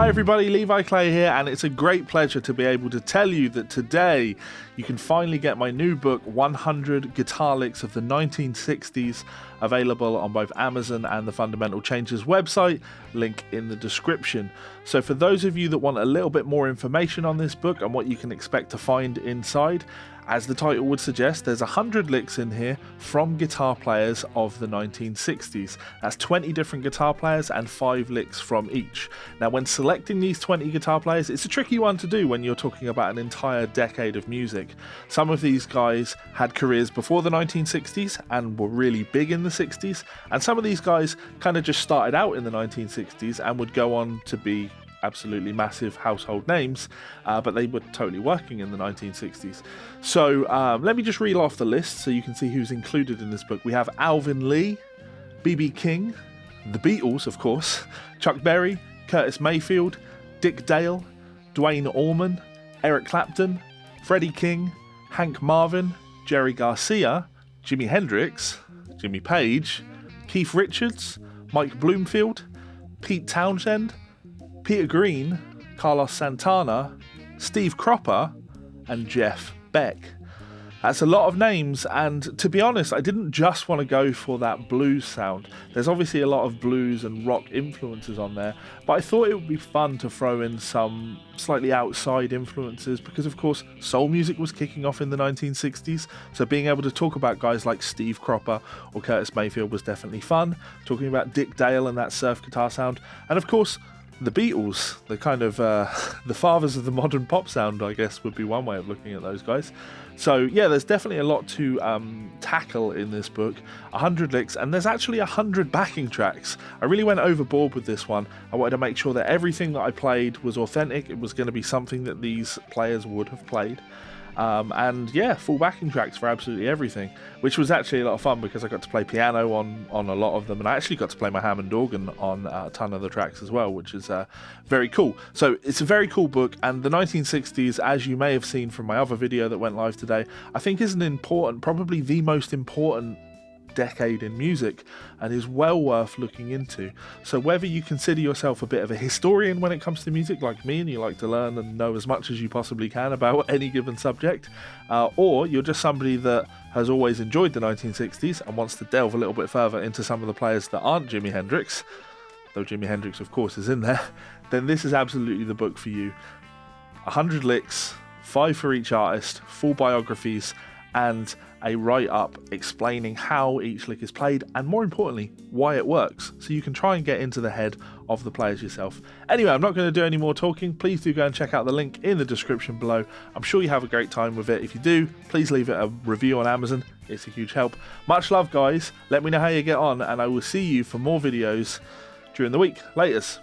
Hi everybody, Levi Clay here, and it's a great pleasure to be able to tell you that today you can finally get my new book, 100 Guitar Licks of the 1960s, available on both Amazon and the Fundamental Changes website, link in the description. So for those of you that want a little bit more information on this book and what you can expect to find inside, as the title would suggest, there's 100 licks in here from guitar players of the 1960s. That's 20 different guitar players and 5 licks from each. Now, when selecting these 20 guitar players, it's a tricky one to do when you're talking about an entire decade of music. Some of these guys had careers before the 1960s and were really big in the 60s, and some of these guys kind of just started out in the 1960s and would go on to be absolutely massive household names, but they were totally working in the 1960s. So let me just reel off the list so you can see who's included in this book. We have Alvin Lee, B.B. King, the Beatles, of course, Chuck Berry, Curtis Mayfield, Dick Dale, Duane Allman, Eric Clapton, Freddie King, Hank Marvin, Jerry Garcia, Jimi Hendrix, Jimmy Page, Keith Richards, Mike Bloomfield, Pete Townshend, Peter Green, Carlos Santana, Steve Cropper, and Jeff Beck. That's a lot of names, and to be honest, I didn't just want to go for that blues sound. There's obviously a lot of blues and rock influences on there, but I thought it would be fun to throw in some slightly outside influences because, of course, soul music was kicking off in the 1960s, so being able to talk about guys like Steve Cropper or Curtis Mayfield was definitely fun. Talking about Dick Dale and that surf guitar sound, and of course, the Beatles, the kind of the fathers of the modern pop sound, I guess, would be one way of looking at those guys. So yeah, there's definitely a lot to tackle in this book. 100 licks, and there's actually 100 backing tracks. I really went overboard with this one. I wanted to make sure that everything that I played was authentic. It was going to be something that these players would have played. And yeah, full backing tracks for absolutely everything, which was actually a lot of fun because I got to play piano on a lot of them, and I actually got to play my Hammond organ on a ton of the tracks as well, which is very cool. So it's a very cool book, and the 1960s, as you may have seen from my other video that went live today, I think is an important, probably the most important decade in music, and is well worth looking into. So whether you consider yourself a bit of a historian when it comes to music like me, and you like to learn and know as much as you possibly can about any given subject, or you're just somebody that has always enjoyed the 1960s and wants to delve a little bit further into some of the players that aren't Jimi Hendrix, though Jimi Hendrix of course is in there, then this is absolutely the book for you. 100 licks, 5 for each artist, full biographies, and a write-up explaining how each lick is played, and more importantly, why it works, so you can try and get into the head of the players yourself. Anyway, I'm not going to do any more talking. Please do go and check out the link in the description below. I'm sure you have a great time with it. If you do, please leave it a review on Amazon. It's a huge help. Much love, guys. Let me know how you get on, and I will see you for more videos during the week. Laters.